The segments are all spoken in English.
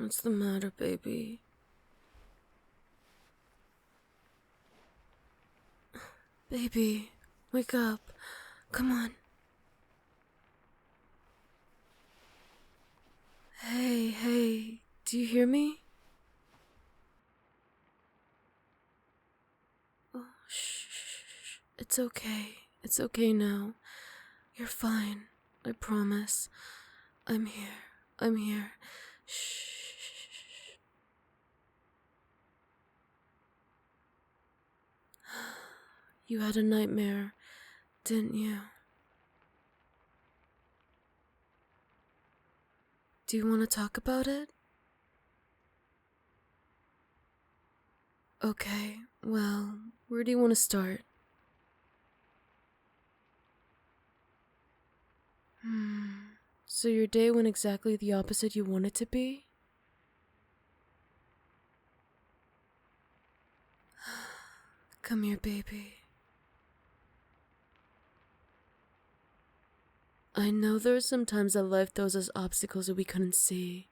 What's the matter, baby? Baby, wake up. Come on. Hey, do you hear me? Oh, shh. It's okay. It's okay now. You're fine. I promise. I'm here. Shh. You had a nightmare, didn't you? Do you want to talk about it? Okay, well, where do you want to start? So your day went exactly the opposite you want it to be? Come here, baby. I know there are some times that life throws us obstacles that we couldn't see.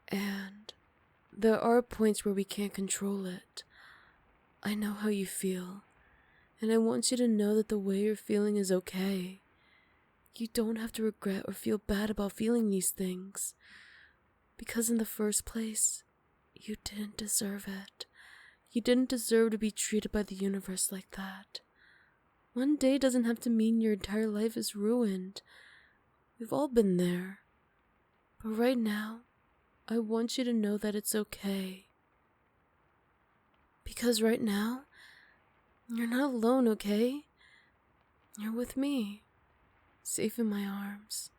And there are points where we can't control it. I know how you feel. And I want you to know that the way you're feeling is okay. You don't have to regret or feel bad about feeling these things. Because in the first place, you didn't deserve it. You didn't deserve to be treated by the universe like that. One day doesn't have to mean your entire life is ruined. We've all been there. But right now, I want you to know that it's okay. Because right now, you're not alone, okay? You're with me, safe in my arms.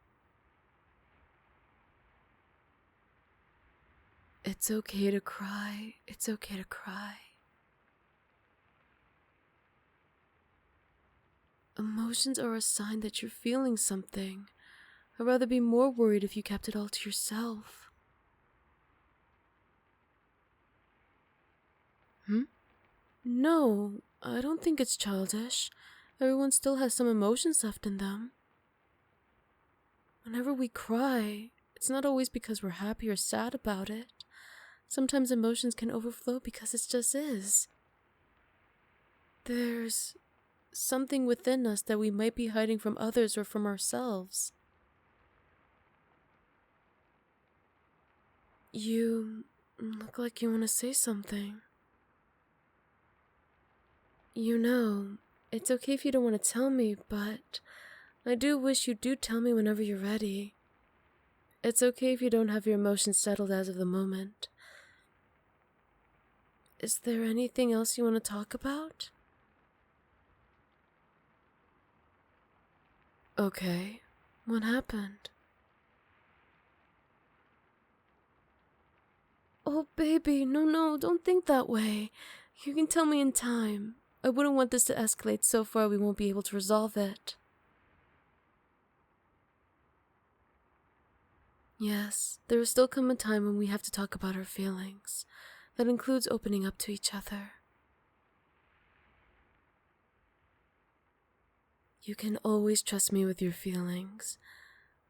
It's okay to cry. It's okay to cry. Emotions are a sign that you're feeling something. I'd rather be more worried if you kept it all to yourself. No, I don't think it's childish. Everyone still has some emotions left in them. Whenever we cry, it's not always because we're happy or sad about it. Sometimes emotions can overflow because it just is. There's something within us that we might be hiding from others or from ourselves. You look like you want to say something. You know, it's okay if you don't want to tell me, but I do wish you do tell me whenever you're ready. It's okay if you don't have your emotions settled as of the moment. Is there anything else you want to talk about? Okay, what happened? Oh, baby, no, don't think that way. You can tell me in time. I wouldn't want this to escalate so far we won't be able to resolve it. Yes, there will still come a time when we have to talk about our feelings. That includes opening up to each other. You can always trust me with your feelings.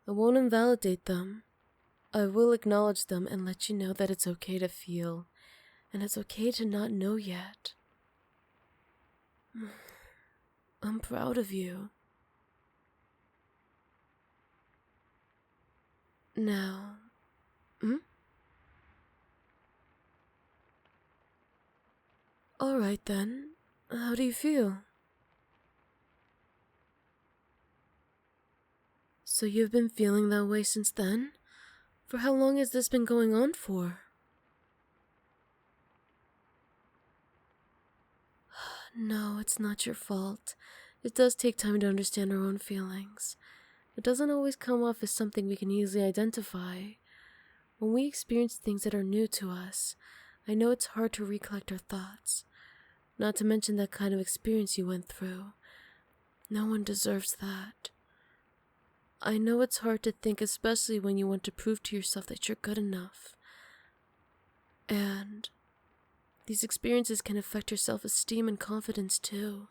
I won't invalidate them. I will acknowledge them and let you know that it's okay to feel, and it's okay to not know yet. I'm proud of you. Now, Alright then, how do you feel? So you've been feeling that way since then? For how long has this been going on for? No, it's not your fault. It does take time to understand our own feelings. It doesn't always come off as something we can easily identify. When we experience things that are new to us, I know it's hard to recollect our thoughts. Not to mention that kind of experience you went through. No one deserves that. I know it's hard to think, especially when you want to prove to yourself that you're good enough. And these experiences can affect your self-esteem and confidence too.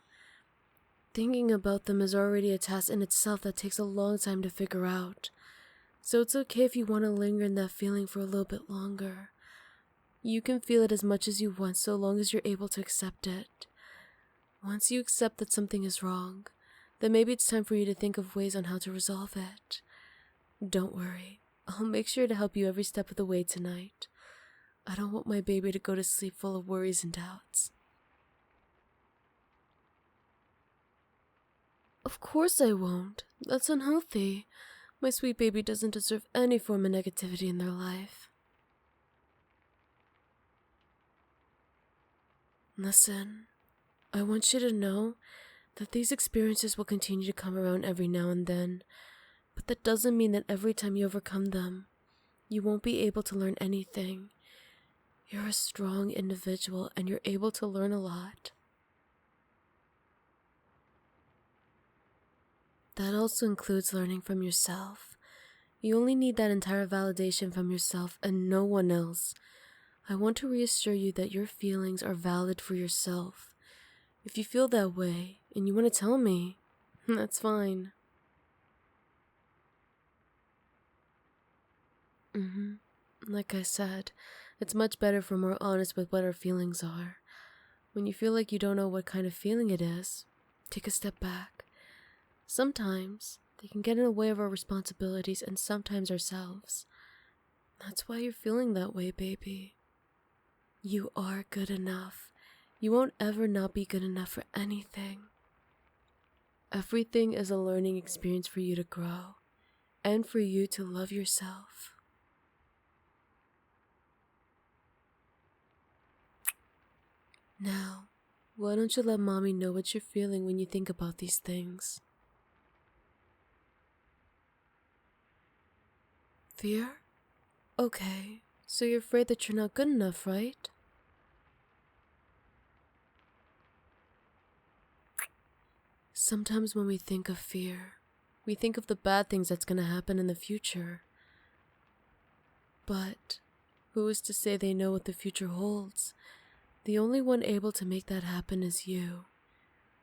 Thinking about them is already a task in itself that takes a long time to figure out. So it's okay if you want to linger in that feeling for a little bit longer. You can feel it as much as you want so long as you're able to accept it. Once you accept that something is wrong, then maybe it's time for you to think of ways on how to resolve it. Don't worry, I'll make sure to help you every step of the way tonight. I don't want my baby to go to sleep full of worries and doubts. Of course I won't. That's unhealthy. My sweet baby doesn't deserve any form of negativity in their life. Listen, I want you to know that these experiences will continue to come around every now and then, but that doesn't mean that every time you overcome them, you won't be able to learn anything. You're a strong individual and you're able to learn a lot. That also includes learning from yourself. You only need that entire validation from yourself and no one else. I want to reassure you that your feelings are valid for yourself. If you feel that way and you want to tell me, that's fine. Like I said, it's much better if we're more honest with what our feelings are. When you feel like you don't know what kind of feeling it is, take a step back. Sometimes they can get in the way of our responsibilities and sometimes ourselves. That's why you're feeling that way, baby. You are good enough. You won't ever not be good enough for anything. Everything is a learning experience for you to grow and for you to love yourself. Now, why don't you let mommy know what you're feeling when you think about these things? Fear? Okay, so you're afraid that you're not good enough, right? Sometimes when we think of fear, we think of the bad things that's going to happen in the future. But who is to say they know what the future holds? The only one able to make that happen is you.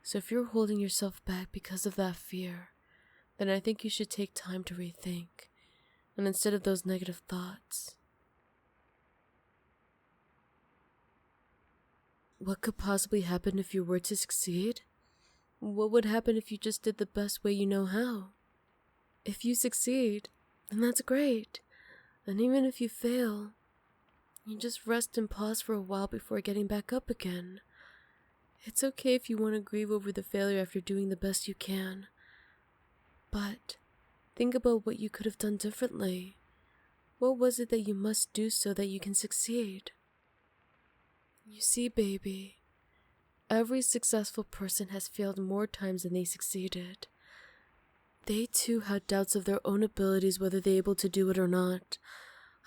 So if you're holding yourself back because of that fear, then I think you should take time to rethink. And instead of those negative thoughts, what could possibly happen if you were to succeed? What would happen if you just did the best way you know how? If you succeed, then that's great. And even if you fail, you just rest and pause for a while before getting back up again. It's okay if you want to grieve over the failure after doing the best you can. But think about what you could have done differently. What was it that you must do so that you can succeed? You see, baby, every successful person has failed more times than they succeeded. They too had doubts of their own abilities, whether they're able to do it or not.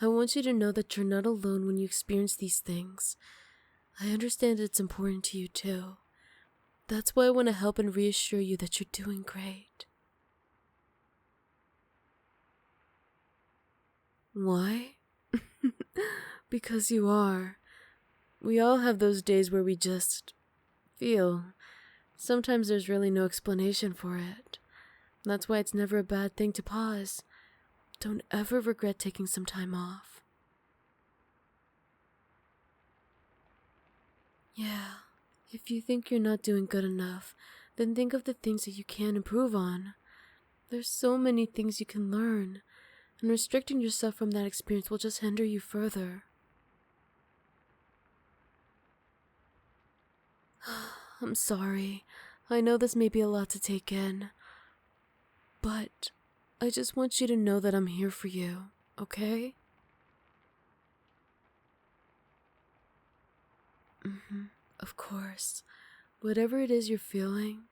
I want you to know that you're not alone when you experience these things. I understand it's important to you too. That's why I want to help and reassure you that you're doing great. Why? Because you are. We all have those days where we just feel. Sometimes there's really no explanation for it. That's why it's never a bad thing to pause. Don't ever regret taking some time off. Yeah, if you think you're not doing good enough, then think of the things that you can improve on. There's so many things you can learn, and restricting yourself from that experience will just hinder you further. I'm sorry. I know this may be a lot to take in, but I just want you to know that I'm here for you, okay? Of course. Whatever it is you're feeling,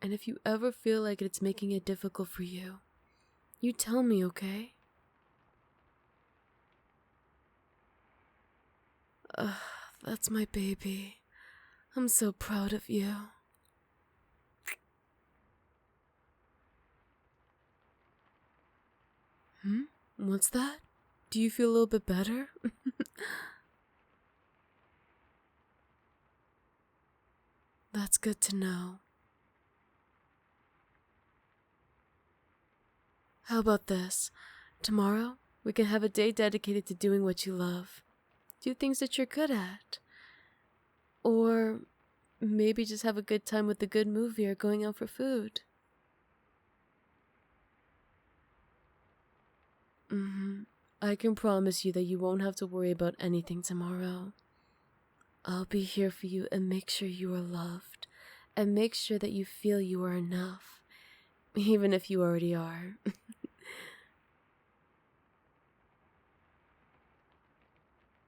and if you ever feel like it's making it difficult for you, you tell me, okay? That's my baby. I'm so proud of you. What's that? Do you feel a little bit better? That's good to know. How about this? Tomorrow, we can have a day dedicated to doing what you love. Do things that you're good at. Or maybe just have a good time with a good movie or going out for food. I can promise you that you won't have to worry about anything tomorrow. I'll be here for you and make sure you are loved. And make sure that you feel you are enough. Even if you already are.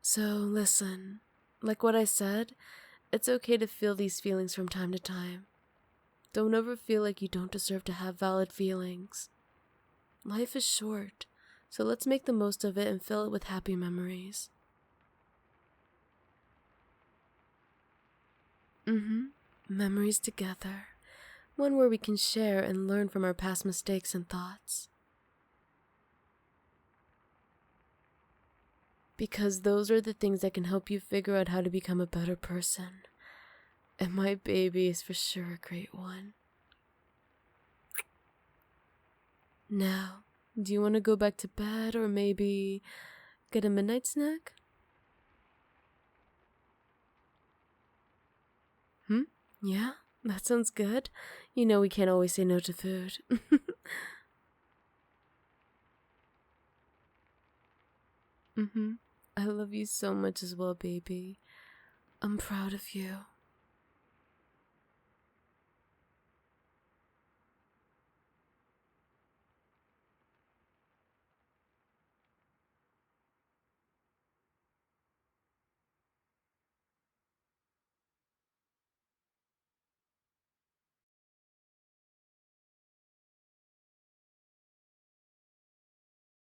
So, listen. Like what I said, it's okay to feel these feelings from time to time. Don't ever feel like you don't deserve to have valid feelings. Life is short, so let's make the most of it and fill it with happy memories. Memories together. One where we can share and learn from our past mistakes and thoughts. Because those are the things that can help you figure out how to become a better person. And my baby is for sure a great one. Now, do you want to go back to bed or maybe get a midnight snack? Yeah, that sounds good. You know we can't always say no to food. I love you so much as well, baby. I'm proud of you.